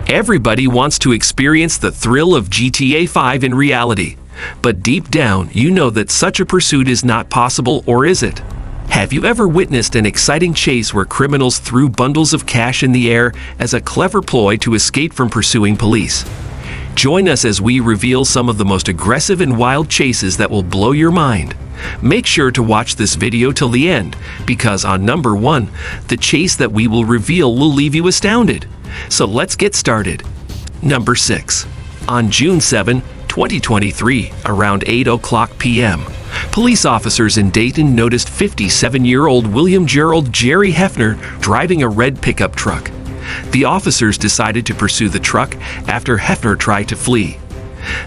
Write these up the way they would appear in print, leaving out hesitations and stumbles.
Everybody wants to experience the thrill of GTA 5 in reality, but deep down, you know that such a pursuit is not possible, or is it? Have you ever witnessed an exciting chase where criminals threw bundles of cash in the air as a clever ploy to escape from pursuing police? Join us as we reveal some of the most aggressive and wild chases that will blow your mind. Make sure to watch this video till the end, because on number 1, the chase that we will reveal will leave you astounded. So let's get started. Number 6. On June 7, 2023, around 8:00 p.m., police officers in Dayton noticed 57-year-old William Gerald "Jerry" Hefner driving a red pickup truck. The officers decided to pursue the truck after Hefner tried to flee.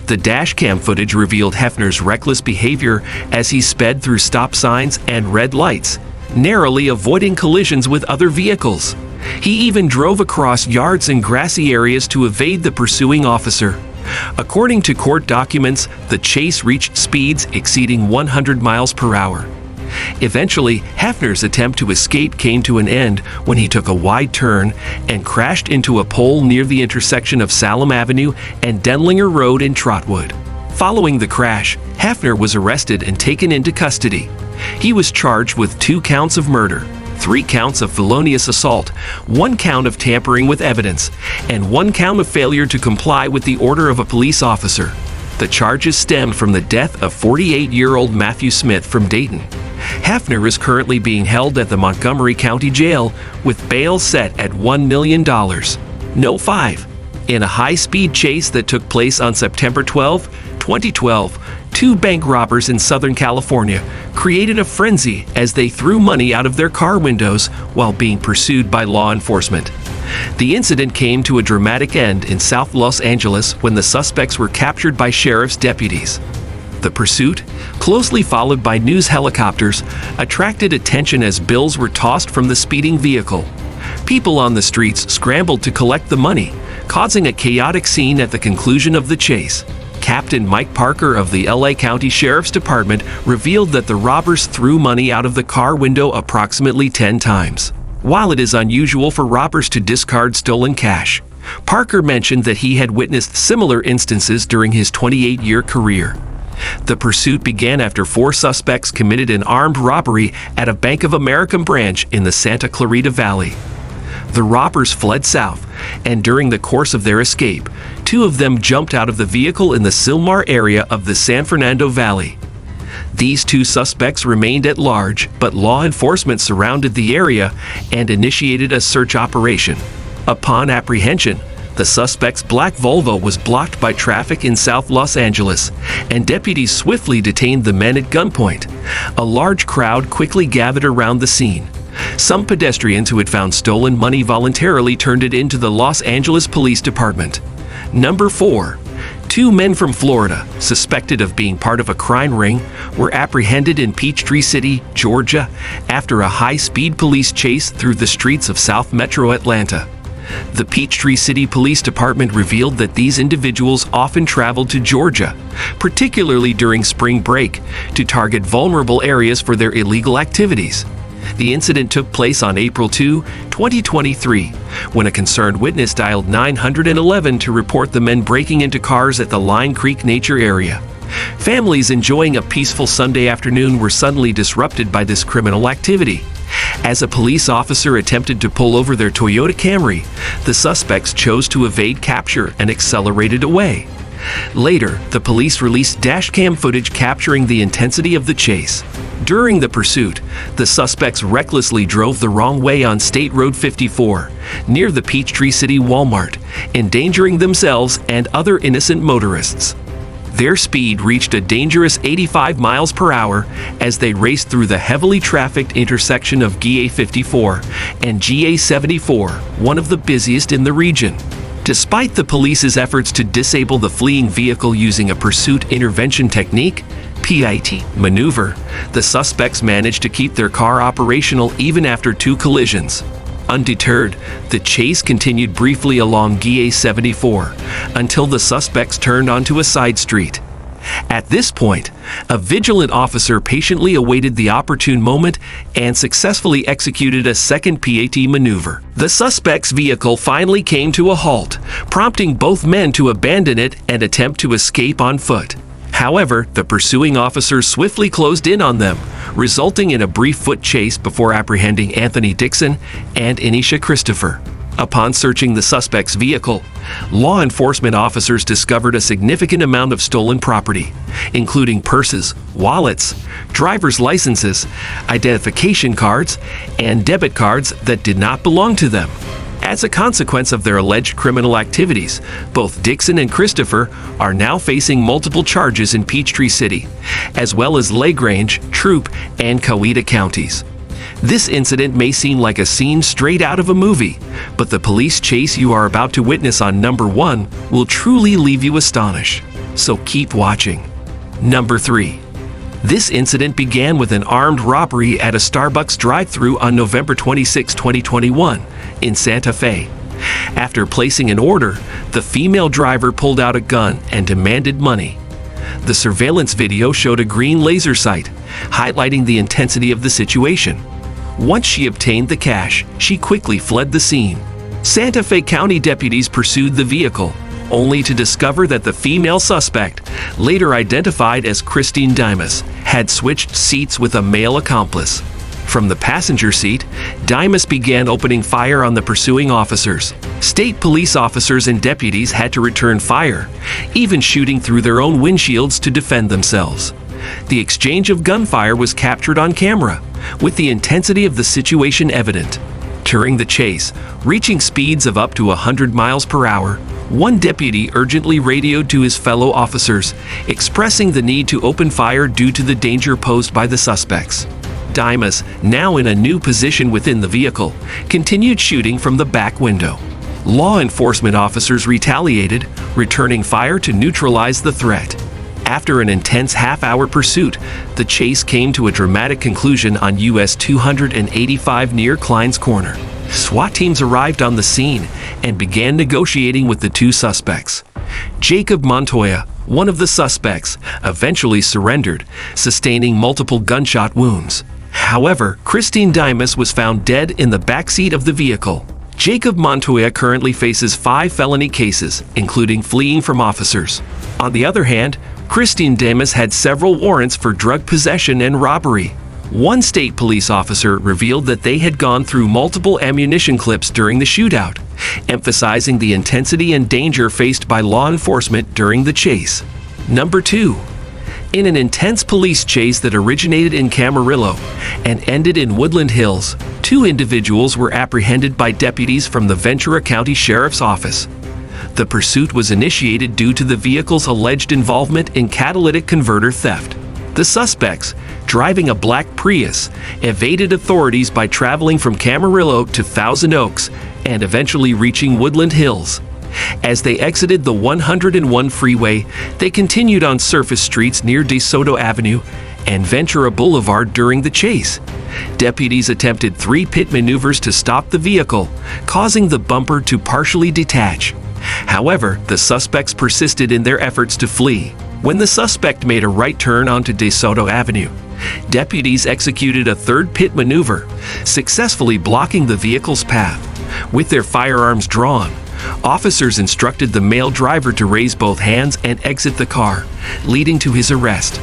The dashcam footage revealed Hefner's reckless behavior as he sped through stop signs and red lights, narrowly avoiding collisions with other vehicles. He even drove across yards and grassy areas to evade the pursuing officer. According to court documents, the chase reached speeds exceeding 100 miles per hour. Eventually, Hefner's attempt to escape came to an end when he took a wide turn and crashed into a pole near the intersection of Salem Avenue and Denlinger Road in Trotwood. Following the crash, Hefner was arrested and taken into custody. He was charged with 2 counts of murder, 3 counts of felonious assault, 1 count of tampering with evidence, and 1 count of failure to comply with the order of a police officer. The charges stemmed from the death of 48-year-old Matthew Smith from Dayton. Hefner is currently being held at the Montgomery County Jail with bail set at $1 million. No 5. In a high-speed chase that took place on September 12, 2012, 2 bank robbers in Southern California created a frenzy as they threw money out of their car windows while being pursued by law enforcement. The incident came to a dramatic end in South Los Angeles when the suspects were captured by sheriff's deputies. The pursuit, closely followed by news helicopters, attracted attention as bills were tossed from the speeding vehicle. People on the streets scrambled to collect the money, causing a chaotic scene at the conclusion of the chase. Captain Mike Parker of the LA County Sheriff's Department revealed that the robbers threw money out of the car window approximately 10 times. While it is unusual for robbers to discard stolen cash, Parker mentioned that he had witnessed similar instances during his 28-year career. The pursuit began after 4 suspects committed an armed robbery at a Bank of America branch in the Santa Clarita Valley. The robbers fled south, and during the course of their escape, 2 of them jumped out of the vehicle in the Sylmar area of the San Fernando Valley. These 2 suspects remained at large, but law enforcement surrounded the area and initiated a search operation. Upon apprehension, the suspect's black Volvo was blocked by traffic in South Los Angeles, and deputies swiftly detained the men at gunpoint. A large crowd quickly gathered around the scene. Some pedestrians who had found stolen money voluntarily turned it into the Los Angeles Police Department. Number 4. 2 men from Florida, suspected of being part of a crime ring, were apprehended in Peachtree City, Georgia, after a high-speed police chase through the streets of South Metro Atlanta. The Peachtree City Police Department revealed that these individuals often traveled to Georgia, particularly during spring break, to target vulnerable areas for their illegal activities. The incident took place on April 2, 2023, when a concerned witness dialed 911 to report the men breaking into cars at the Line Creek Nature area. Families enjoying a peaceful Sunday afternoon were suddenly disrupted by this criminal activity. As a police officer attempted to pull over their Toyota Camry, the suspects chose to evade capture and accelerated away. Later, the police released dashcam footage capturing the intensity of the chase. During the pursuit, the suspects recklessly drove the wrong way on State Road 54, near the Peachtree City Walmart, endangering themselves and other innocent motorists. Their speed reached a dangerous 85 miles per hour as they raced through the heavily trafficked intersection of GA 54 and GA 74, one of the busiest in the region. Despite the police's efforts to disable the fleeing vehicle using a pursuit intervention technique, PIT, maneuver, the suspects managed to keep their car operational even after 2 collisions. Undeterred, the chase continued briefly along GA 74 until the suspects turned onto a side street. At this point, a vigilant officer patiently awaited the opportune moment and successfully executed a second PAT maneuver. The suspect's vehicle finally came to a halt, prompting both men to abandon it and attempt to escape on foot. However, the pursuing officers swiftly closed in on them, resulting in a brief foot chase before apprehending Anthony Dixon and Anisha Christopher. Upon searching the suspect's vehicle, law enforcement officers discovered a significant amount of stolen property, including purses, wallets, driver's licenses, identification cards, and debit cards that did not belong to them. As a consequence of their alleged criminal activities, both Dixon and Christopher are now facing multiple charges in Peachtree City, as well as LaGrange, Troup, and Coweta counties. This incident may seem like a scene straight out of a movie, but the police chase you are about to witness on number 1 will truly leave you astonished. So keep watching. Number 3. This incident began with an armed robbery at a Starbucks drive-thru on November 26, 2021, in Santa Fe. After placing an order, the female driver pulled out a gun and demanded money. The surveillance video showed a green laser sight, highlighting the intensity of the situation. Once she obtained the cash, she quickly fled the scene. Santa Fe County deputies pursued the vehicle, only to discover that the female suspect, later identified as Christine Dimas, had switched seats with a male accomplice. From the passenger seat, Dimas began opening fire on the pursuing officers. State police officers and deputies had to return fire, even shooting through their own windshields to defend themselves. The exchange of gunfire was captured on camera, with the intensity of the situation evident. During the chase, reaching speeds of up to 100 miles per hour, one deputy urgently radioed to his fellow officers, expressing the need to open fire due to the danger posed by the suspects. Dimas, now in a new position within the vehicle, continued shooting from the back window. Law enforcement officers retaliated, returning fire to neutralize the threat. After an intense half-hour pursuit, the chase came to a dramatic conclusion on US 285 near Klein's Corner. SWAT teams arrived on the scene and began negotiating with the two suspects. Jacob Montoya, one of the suspects, eventually surrendered, sustaining multiple gunshot wounds. However, Christine Dimas was found dead in the backseat of the vehicle. Jacob Montoya currently faces 5 felony cases, including fleeing from officers. On the other hand, Christine Dimas had several warrants for drug possession and robbery. One state police officer revealed that they had gone through multiple ammunition clips during the shootout, emphasizing the intensity and danger faced by law enforcement during the chase. Number 2. In an intense police chase that originated in Camarillo and ended in Woodland Hills, 2 individuals were apprehended by deputies from the Ventura County Sheriff's Office. The pursuit was initiated due to the vehicle's alleged involvement in catalytic converter theft. The suspects, driving a black Prius, evaded authorities by traveling from Camarillo to Thousand Oaks and eventually reaching Woodland Hills. As they exited the 101 freeway, they continued on surface streets near DeSoto Avenue and Ventura Boulevard during the chase. Deputies attempted 3 pit maneuvers to stop the vehicle, causing the bumper to partially detach. However, the suspects persisted in their efforts to flee. When the suspect made a right turn onto DeSoto Avenue, deputies executed a 3rd pit maneuver, successfully blocking the vehicle's path. With their firearms drawn, officers instructed the male driver to raise both hands and exit the car, leading to his arrest.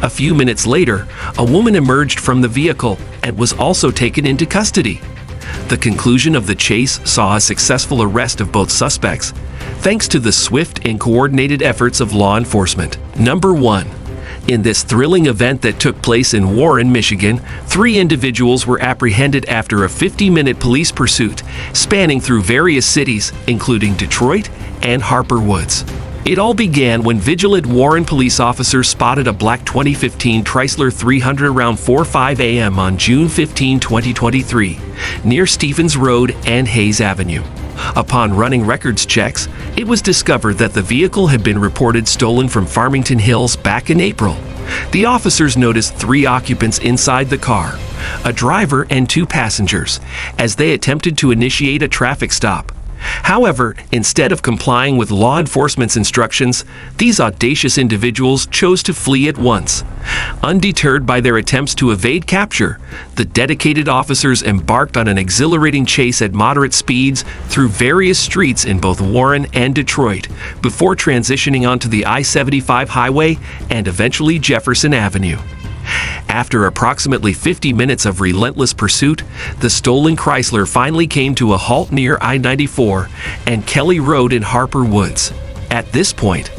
A few minutes later, a woman emerged from the vehicle and was also taken into custody. The conclusion of the chase saw a successful arrest of both suspects, thanks to the swift and coordinated efforts of law enforcement. Number 1. In this thrilling event that took place in Warren, Michigan, 3 individuals were apprehended after a 50-minute police pursuit spanning through various cities, including Detroit and Harper Woods. It all began when vigilant Warren police officers spotted a black 2015 Chrysler 300 around 4:05 a.m. on June 15, 2023, near Stephens Road and Hayes Avenue. Upon running records checks, it was discovered that the vehicle had been reported stolen from Farmington Hills back in April. The officers noticed 3 occupants inside the car, a driver and 2 passengers, as they attempted to initiate a traffic stop. However, instead of complying with law enforcement's instructions, these audacious individuals chose to flee at once. Undeterred by their attempts to evade capture, the dedicated officers embarked on an exhilarating chase at moderate speeds through various streets in both Warren and Detroit, before transitioning onto the I-75 highway and eventually Jefferson Avenue. After approximately 50 minutes of relentless pursuit, the stolen Chrysler finally came to a halt near I-94 and Kelly Road in Harper Woods. At this point,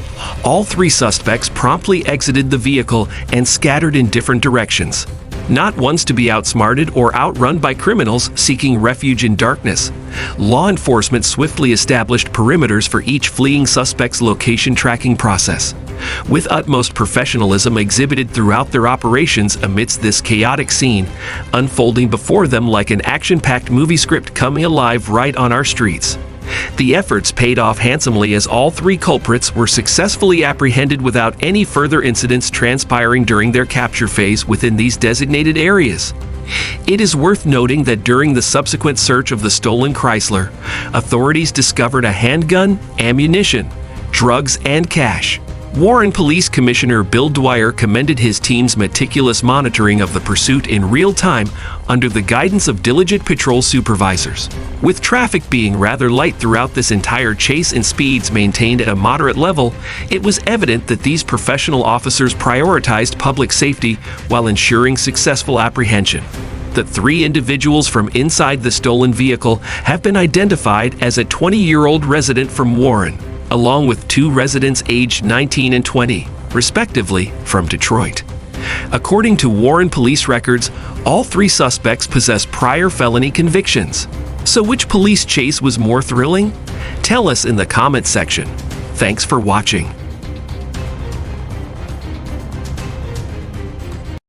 all three suspects promptly exited the vehicle and scattered in different directions. Not ones to be outsmarted or outrun by criminals seeking refuge in darkness, law enforcement swiftly established perimeters for each fleeing suspect's location tracking process. With utmost professionalism exhibited throughout their operations amidst this chaotic scene, unfolding before them like an action-packed movie script coming alive right on our streets. The efforts paid off handsomely as all three culprits were successfully apprehended without any further incidents transpiring during their capture phase within these designated areas. It is worth noting that during the subsequent search of the stolen Chrysler, authorities discovered a handgun, ammunition, drugs, and cash. Warren Police Commissioner Bill Dwyer commended his team's meticulous monitoring of the pursuit in real time under the guidance of diligent patrol supervisors. With traffic being rather light throughout this entire chase and speeds maintained at a moderate level, it was evident that these professional officers prioritized public safety while ensuring successful apprehension. The three individuals from inside the stolen vehicle have been identified as a 20-year-old resident from Warren, along with two residents aged 19 and 20, respectively, from Detroit. According to Warren police records, all three suspects possess prior felony convictions. So which police chase was more thrilling? Tell us in the comments section. Thanks for watching.